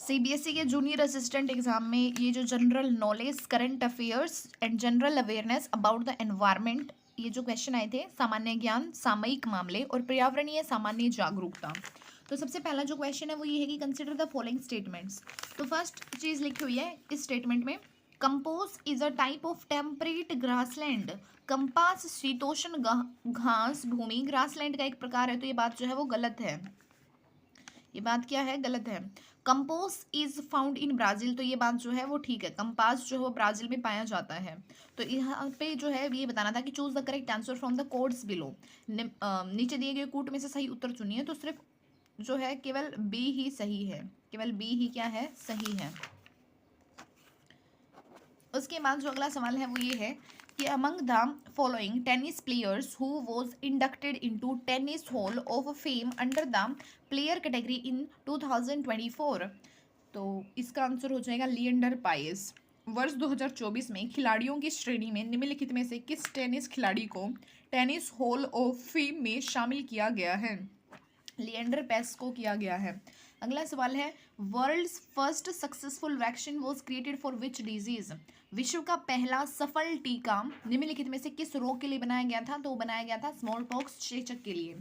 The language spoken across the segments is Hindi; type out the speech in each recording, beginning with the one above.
सीबीएसई के जूनियर असिस्टेंट एग्जाम में ये जो general knowledge, current affairs and general awareness about the environment, ये जो क्वेश्चन आए थे, सामान्य ज्ञान, सामयिक मामले और पर्यावरणीय सामान्य जागरूकता। तो सबसे पहला जो क्वेश्चन है वो ये है कि कंसिडर द फॉलोइंग स्टेटमेंट्स। तो फर्स्ट चीज लिखी हुई है इस स्टेटमेंट में, compose is a type of temperate grassland. Compass शीतोष्ण घास भूमि ग्रासलैंड का एक प्रकार है, तो ये बात जो है वो गलत है। ये बात क्या है? गलत है। Compose is found in Brazil, तो ये बात जो है वो ठीक है। कंपास जो है वो ब्राजील में पाया जाता है। तो यहाँ पे जो है ये बताना था कि choose the correct answer from the codes below. नीचे दिए गए कूट में से सही उत्तर चुनिए। तो सिर्फ जो है केवल बी ही सही है, केवल बी ही क्या है? सही है। उसके बाद जो अगला सवाल है वो ये है कि among the following tennis players who was inducted into tennis hall of fame under the player category इन 2024। तो इसका आंसर हो जाएगा लिएंडर पायस। वर्ष 2024 में खिलाड़ियों की श्रेणी में निम्नलिखित में से किस टेनिस खिलाड़ी को टेनिस हॉल ऑफ फेम में शामिल किया गया है? लिएंडर पेस को किया गया है। अगला सवाल है, world's first successful vaccine was created for which disease. विश्व का पहला सफल टीका निम्नलिखित में से किस रोग के लिए बनाया गया था? तो बनाया गया था स्मॉल पॉक्स, चेचक के लिए।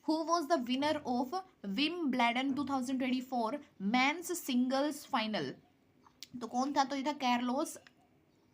Who was the winner of Wimbledon 2024 men's singles final. तो कौन था? तो ये था कार्लोस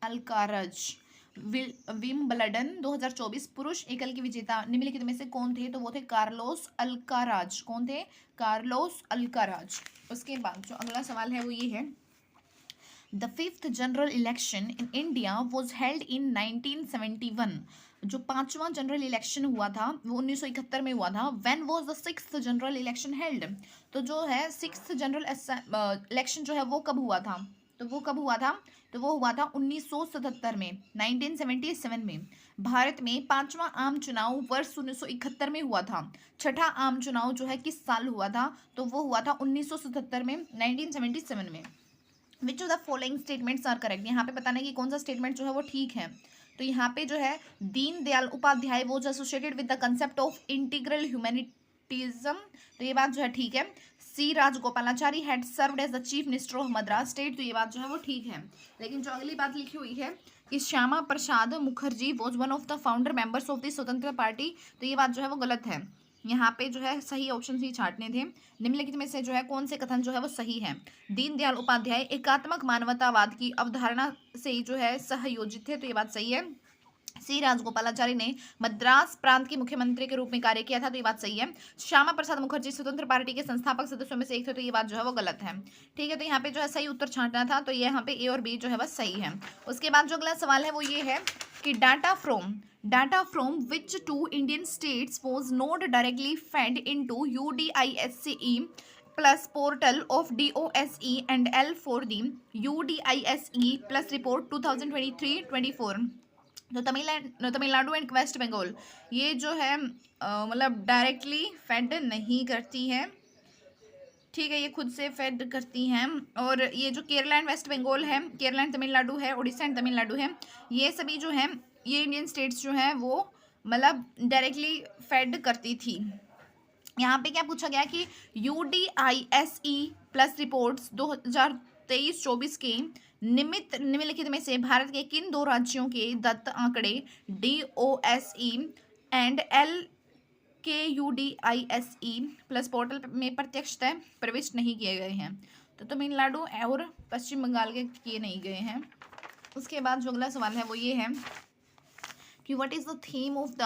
अल्काराज। विम्बलडन 2024 पुरुष एकल के विजेता निम्नलिखित में से कौन थे? तो वो थे कार्लोस अल्काराज। कौन थे? Carlos Alcaraz. उसके बाद जो अगला सवाल है वो ये है, the fifth general election in India was held in 1971। जो पांचवा जनरल इलेक्शन हुआ था वो 1971 में हुआ था। When was the sixth general election held. तो जो है सिक्स्थ जनरल इलेक्शन जो है वो कब हुआ था? तो वो कब हुआ था? तो वो हुआ था 1977 में, 1977 में। भारत में पांचवा आम चुनाव वर्ष 1971 में हुआ था। छठा आम चुनाव जो है किस साल हुआ था? तो वो हुआ था 1977 में, 1977 में। Which of the following statements are correct. यहाँ पे बताना है कि कौन सा स्टेटमेंट जो है वो ठीक है। तो यहाँ पे जो है Deendayal Upadhyaya was associated with the concept of integral humanism, तो ये बात जो है ठीक है। C Rajagopalachari had served as the chief minister of Madras state, तो ये बात जो है वो ठीक है। लेकिन जो अगली बात लिखी हुई है कि Shyama Prasad Mukherjee was one of the founder members of the Swatantra party, तो ये बात जो है वो गलत है। यहाँ पे जो है सही ऑप्शन ही छांटने थे। निम्नलिखित में से जो है कौन से कथन जो है वो सही है? दीनदयाल उपाध्याय एकात्मक मानवतावाद की अवधारणा से जो है सहयोजित थे, तो ये बात सही है। सी राजगोपालाचारी ने मद्रास प्रांत के मुख्यमंत्री के रूप में कार्य किया था, तो ये बात सही है। श्यामा प्रसाद मुखर्जी स्वतंत्र पार्टी के संस्थापक सदस्यों में से एक थे, तो ये बात जो है वो गलत है। ठीक है, तो यहाँ पे जो है सही उत्तर छांटना था, तो ये यहाँ पे ए और बी जो है बस सही है। उसके बाद जो अगला सवाल है वो ये है कि data from which two Indian states was not directly fed into UDISCE plus portal of DOSE and L for the UDISE plus report 2023-24। तो तमिलनाडु एंड वेस्ट बंगाल ये जो है मतलब डायरेक्टली फेड नहीं करती है। ठीक है, ये खुद से फेड करती हैं। और ये जो केरला एंड वेस्ट बंगाल है, केरला एंड तमिलनाडु है, उड़ीसा एंड तमिलनाडु है, ये सभी जो है ये इंडियन स्टेट्स जो है वो मतलब डायरेक्टली फेड करती थी। यहाँ पे क्या पूछा गया कि UDISE प्लस रिपोर्ट्स 2023-24 के निम्नलिखित में से भारत के किन दो राज्यों के दत्त आंकड़े DOSE and LKUDISE plus portal में प्रत्यक्षतः प्रविष्ट नहीं किए गए हैं? तो तमिलनाडु और पश्चिम बंगाल के किए नहीं गए हैं। उसके बाद जो अगला सवाल है वो ये है कि what is the theme of the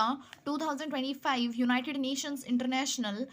2025 United Nations international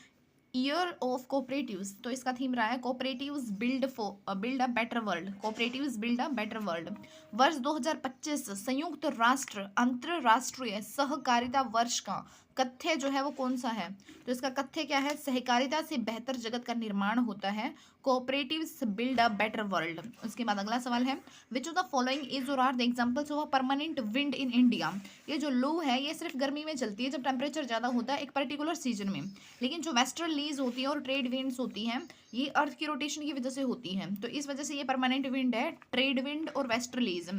year of cooperatives. तो इसका थीम रहा है cooperatives build a better world. Cooperatives build a better world. वर्ष 2025 संयुक्त राष्ट्र अंतरराष्ट्रीय सहकारिता वर्ष का कथ्य जो है वो कौन सा है? तो इसका कथ्य क्या है? सहकारिता से बेहतर जगत का निर्माण होता है। Cooperatives build a better world. उसके बाद अगला सवाल है, which of the following is or are the examples of a permanent wind in India. ये जो लू है ये सिर्फ गर्मी में चलती है जब टेम्परेचर ज़्यादा होता है एक पर्टिकुलर सीजन में। लेकिन जो वेस्टर्लीज होती है और ट्रेड विंड्स होती हैं ये अर्थ की रोटेशन की वजह से होती हैं, तो इस वजह से ये परमानेंट विंड है, ट्रेड विंड और वेस्टर्लीज।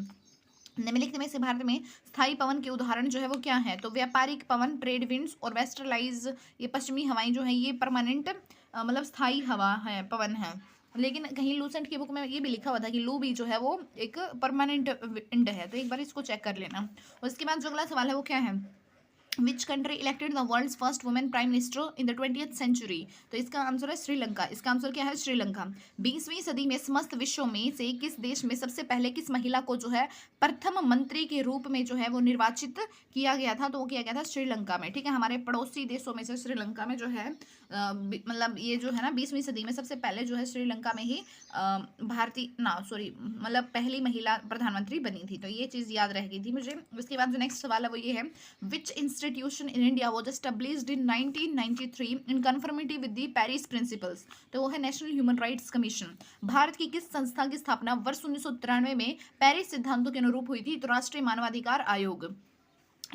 निम्नलिखित में से भारत में स्थायी पवन के उदाहरण जो है वो क्या है? तो व्यापारिक पवन ट्रेड विंड्स और वेस्टर्लाइज ये पश्चिमी हवाएं जो है ये परमानेंट मतलब स्थायी हवा है, पवन है। लेकिन कहीं लूसेंट की बुक में ये भी लिखा हुआ था कि लू भी जो है वो एक परमानेंट इंड है, तो एक बार इसको चेक कर लेना। उसके बाद जो अगला सवाल है वो क्या है, which country elected the world's first women prime minister in the 20th century, तो इसका आंसर है श्रीलंका। इसका आंसर क्या है, श्रीलंका। 20वीं सदी में समस्त विश्व में से किस देश में सबसे पहले किस महिला को जो है प्रथम मंत्री के रूप में जो है वो निर्वाचित किया गया था, तो वो किया गया था श्रीलंका में। ठीक है, हमारे पड़ोसी देशों में से श्रीलंका में जो है मतलब ये जो है ना 20वीं सदी में सबसे पहले जो है श्रीलंका में ही भारतीय ना सॉरी मतलब पहली महिला प्रधानमंत्री बनी थी, तो ये चीज़ याद रह गई थी मुझे। उसके बाद जो नेक्स्ट सवाल है वो ये है, विच institution in India was established in 1993 in conformity with the Paris principles, तो वो है national human rights commission. Bharat की किस संस्था की स्थापना वर्ष 1993 में पेरिस सिद्धांतों के अनुरूप हुई थी, तो राष्ट्रीय मानवाधिकार आयोग।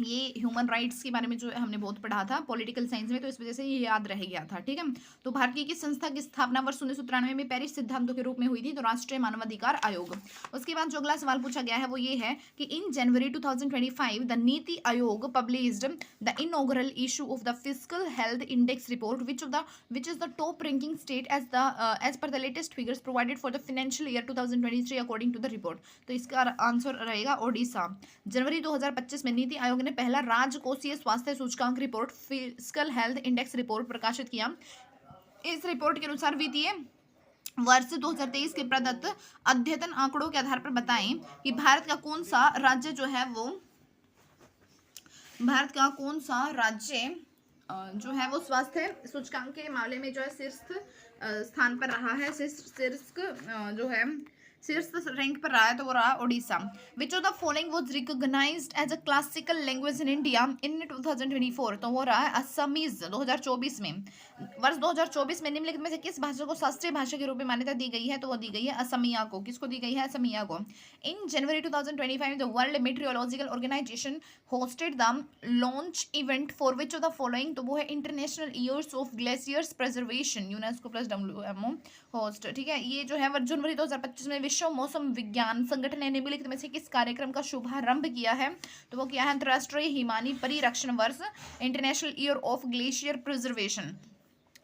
ये ह्यूमन राइट्स के बारे में जो हमने बहुत पढ़ा था पॉलिटिकल साइंस में, तो इस वजह से ये याद रह गया था। ठीक है, तो भारतीय की संस्था की स्थापना वर्ष 1993 में पेरिस सिद्धांतों के रूप में हुई थी, तो राष्ट्रीय मानवाधिकार आयोग। उसके बाद जो अगला सवाल पूछा गया है वो ये है कि इन January 2025 the NITI Aayog published the inaugural issue of the physical health index report which is the top ranking state as per the latest figures provided for the financial year 2023 according to the report, तो इसका आंसर रहेगा ओडिशा। जनवरी 2025 में नीति आयोग ने पहला राजकोषीय स्वास्थ्य सूचकांक report physical health index report प्रकाशित किया। इस रिपोर्ट के अनुसार वित्तीय वर्ष 2023 के प्रदत्त अद्यतन आंकड़ों के आधार पर बताएं कि भारत का कौन सा राज्य जो है स्वास्थ्य सूचकांक के मामले में जो है शीर्ष स्थान पर रहा है, शीर्ष रैंक पर रहा है, तो वो रहा Odisha. Which of the following was recognised as a classical language in India in 2024, तो वो रहा है असमीज 2024 में। वर्ष 2024 में निम्नलिखित में से किस भाषा को शास्त्रीय भाषा के रूप में मान्यता दी गई है, तो वो दी गई है असमिया को। किसको दी गई है, असमिया को। In January 2025 the world meteorological organisation hosted the launch event for which of the following, तो वो है international years of glaciers preservation, UNESCO plus WMO host. ठीक है, ये जो है जनवरी 2025 में विश्व मौसम विज्ञान संगठन ने निम्नलिखित में से किस कार्यक्रम का शुभारंभ किया है, तो वो क्या है, अंतर्राष्ट्रीय हिमानी परिरक्षण वर्ष, international year of glacier preservation.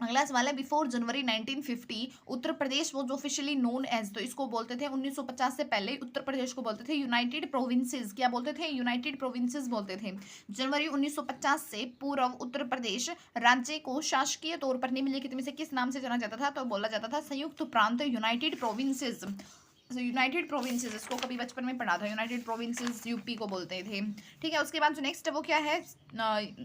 अगला सवाल है, बिफोर जनवरी 1950 उत्तर प्रदेश वो जो ऑफिशियली नोन एज, तो इसको बोलते थे 1950 से पहले उत्तर प्रदेश को बोलते थे यूनाइटेड प्रोविंसेस। क्या बोलते थे, यूनाइटेड प्रोविंसेस बोलते थे। जनवरी 1950 से पूर्व उत्तर प्रदेश राज्य को शासकीय तौर पर निम्नलिखित में से किस नाम से जाना जाता था, तो बोला जाता था संयुक्त प्रांत, यूनाइटेड प्रोविंसेस। यूनाइटेड प्रोविंसेस, इसको कभी बचपन में पढ़ा था, यूनाइटेड प्रोविंसेस यूपी को बोलते थे। ठीक है, उसके बाद जो नेक्स्ट है वो क्या है,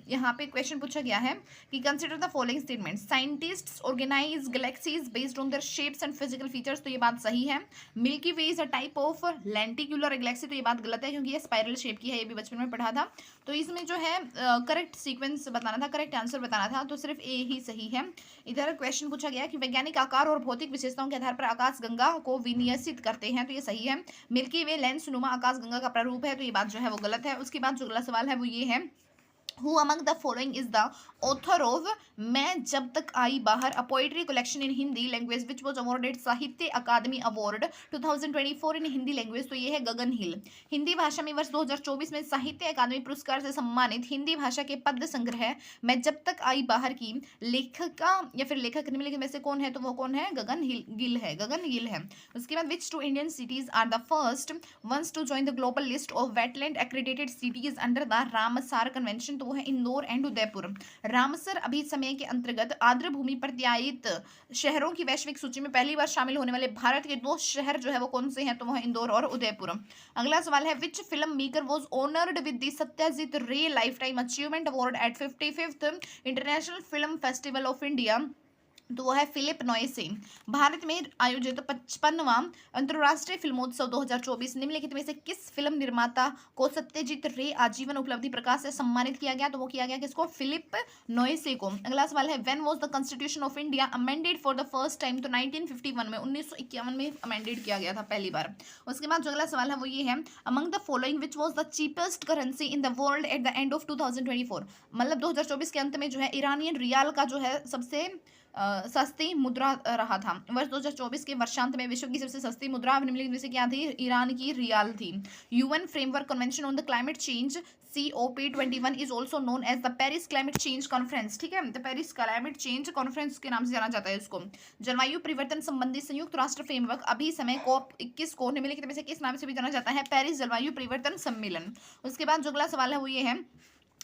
यहाँ पे क्वेश्चन पूछा गया है कि consider the following statement, scientists organise galaxies based on their shapes and physical features, तो ये बात सही है। Milky way is a type of lenticular galaxy, तो ये बात गलत है क्योंकि ये स्पाइरल शेप की है, ये भी बचपन में पढ़ा था। तो इसमें जो है करेक्ट सीक्वेंस बताना था, करेक्ट आंसर बताना था, तो सिर्फ ए ही सही है। इधर क्वेश्चन पूछा गया कि वैज्ञानिक आकार और भौतिक विशेषताओं के आधार पर आकाशगंगा को विन्यासित करते हैं, तो ये सही है। मिल्की वे लेंस नुमा आकाशगंगा का प्रारूप है, तो ये बात जो है वो गलत है। उसके बाद जो अगला सवाल है वो ये है, Who among the following is the author of मैं जब तक आई बाहर, a poetry collection in Hindi language which was awarded साहित्य अकादमी अवार्ड 2024 in हिंदी लैंग्वेज, तो ये है गगन हिल। हिंदी भाषा में वर्ष 2024 में साहित्य अकादमी पुरस्कार से सम्मानित हिंदी भाषा के पद्य संग्रह मैं जब तक आई बाहर की लेखिका या फिर लेखक निम्नलिखित में से कौन है, तो वो कौन है, गगन गिल है, गगन गिल है। उसके बाद which two Indian cities are the first ones to join the global list of wetland accredited cities under the Ramsar convention, तो वो है इंदौर एंड उदयपुर। रामसर अभी समय के अंतर्गत आर्द्र भूमि प्रत्यायित शहरों की वैश्विक सूची में पहली बार शामिल होने वाले भारत के 2 शहर जो है वो कौन से हैं, तो वो है इंदौर और उदयपुर। अगला सवाल है, which filmmaker was honoured with the Satyajit Ray lifetime achievement award at 55th international film festival of India, तो वो है फिलिप नॉयसे। भारत में आयोजित 55वां अंतर्राष्ट्रीय फिल्मोत्सव 2024 निम्नलिखित में से किस फिल्म निर्माता को सत्यजीत रे आजीवन उपलब्धि प्रकाश से सम्मानित किया गया, तो वो किया गया किसको, फिलिप नॉयसे को। अगला सवाल है, when was the constitution of India amended for the first time, तो 1951 में 1951 में अमेंडेड किया गया था पहली बार। उसके बाद जो अगला सवाल है वो ये है, among the following which was the cheapest currency in the world at the end of 2024, मतलब 2024 के अंत में जो है ईरानियन रियाल का जो है सबसे सस्ती मुद्रा रहा था। वर्ष 2024 के वर्षांत में विश्व की सबसे सस्ती मुद्रा निम्नलिखित में से क्या थी? ईरान की रियाल थी। UN framework convention on the climate change COP21 is also known as the Paris climate change conference, ठीक है, the Paris climate change conference के नाम से जाना जाता है इसको। जलवायु परिवर्तन संबंधी संयुक्त राष्ट्र फ्रेमवर्क अभी समय COP21 को निम्नलिखित में से किस नाम से भी जाना जाता है? पेरिस जलवायु परिवर्तन सम्मेलन। उसके बाद जो अगला सवाल है वो ये है,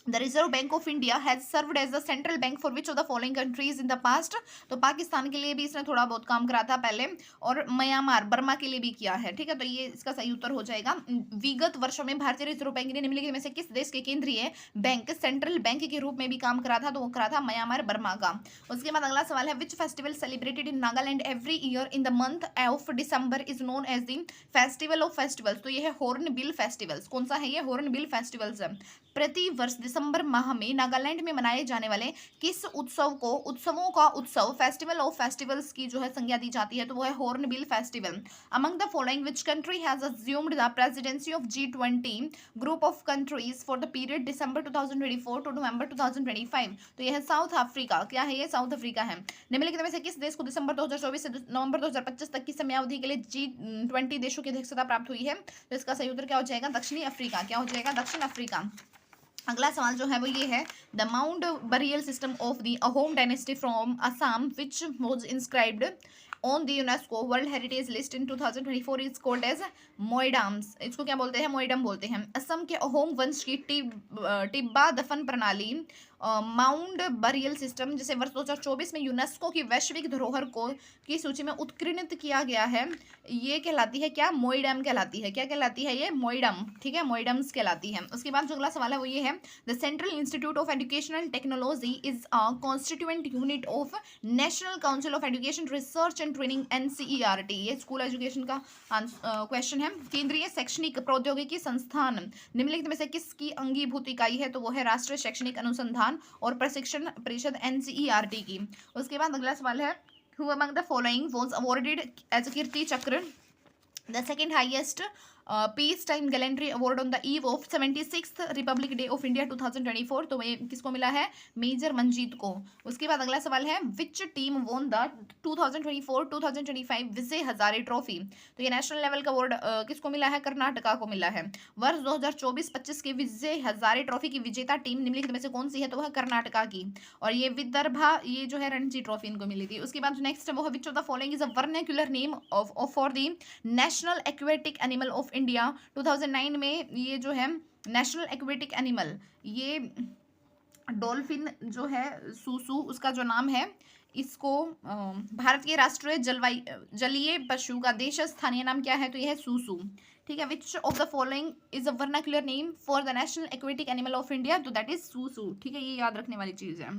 the reserve bank of India has served as the central bank for which of the following countries in the past. तो पाकिस्तान के लिए भी इसने थोड़ा बहुत काम करा था पहले, और म्यांमार बर्मा के लिए भी किया है, ठीक है, तो ये इसका सही उत्तर हो जाएगा। विगत वर्षों में भारतीय रिजर्व बैंक ने निम्नलिखित में से किस देश के केंद्रीय बैंक सेंट्रल बैंक के रूप में भी काम करा था? तो वो करा था म्यांमार बर्मा का। उसके बाद अगला सवाल है, which festival celebrated in Nagaland every year in the month of December is known as the festival of festivals. तो ये है हॉर्नबिल फेस्टिवल्स। कौन सा है ये? हॉर्नबिल फेस्टिवल्स है। प्रति वर्ष दिसंबर माह में नागालैंड में मनाए जाने वाले किस उत्सव को उत्सवों का उत्सव फेस्टिवल ऑफ फेस्टिवल्स की जो है संज्ञा दी जाती है? तो वो है hornbill festival. Among the following which country has assumed the presidency of G20 group of countries for the period December 2024 to November 2025। तो यह है साउथ अफ्रीका। क्या है ये? साउथ अफ्रीका है। निम्नलिखित में से किस देश को दिसंबर 2024 से नवंबर 2025 तक की समयावधि के लिए G20 देशों की अध्यक्षता प्राप्त हुई है? तो इसका सही उत्तर क्या हो जाएगा? दक्षिणी अफ्रीका। क्या हो जाएगा? दक्षिण अफ्रीका। अगला सवाल जो है वो ये है, the mound burial system of the Ahom dynasty from Assam which was inscribed on the UNESCO world heritage list in 2024 is called as Moidams. इसको क्या बोलते हैं? मोइडम बोलते हैं। असम के अहोम वंश की टिब्बा दफन प्रणाली माउंट बरियल सिस्टम, जिसे वर्ष 2024 में यूनेस्को की वैश्विक धरोहर को की सूची में उत्कीर्णित किया गया है, ये कहलाती है क्या? मोइडम कहलाती है। क्या कहलाती है ये? मोइडम, ठीक है, मोइडम्स कहलाती है। उसके बाद जो अगला सवाल है वो ये है, the central institute of educational technology is a constituent unit of national council of education research and training NCERT। ये स्कूल एजुकेशन का क्वेश्चन है। केंद्रीय शैक्षणिक प्रौद्योगिकी संस्थान निम्नलिखित में से किसकी अंगीभूत इकाई है? तो वो है राष्ट्रीय शैक्षणिक अनुसंधान और प्रशिक्षण परिषद NCERT की। उसके बाद अगला सवाल है, who among the following was awarded as a कीर्ति चक्र, the second highest peace time gallantry award on the eve of 76th Republic day of India 2024। तो ये किसको मिला है? मेजर मंजीत को। उसके बाद अगला सवाल है, which team won the 2024-2025 Vijay Hazare trophy. तो ये नेशनल लेवल का अवार्ड किसको मिला है? कर्नाटका को मिला है। वर्ष 2024-25 के विजय हजारे ट्रॉफी की विजेता टीम निम्नलिखित में से कौन सी है? तो वह कर्नाटका की। और ये विदर्भा, ये जो है रणजी ट्रॉफी इनको मिली थी। उसके बाद नेक्स्ट वो है, which of the following is a vernacular name of for the national aquatic animal of India. 2009 में ये जो है नेशनल एक्वेटिक एनिमल, ये डॉल्फिन जो है सूसू, उसका जो नाम है, इसको भारत के राष्ट्रीय जलीय पशु का देश स्थानीय नाम क्या है? तो यह है सूसू, ठीक है। Which of the following is a vernacular name for the national aquatic animal of India? तो दैट इज सूसू, ठीक है, ये याद रखने वाली चीज है।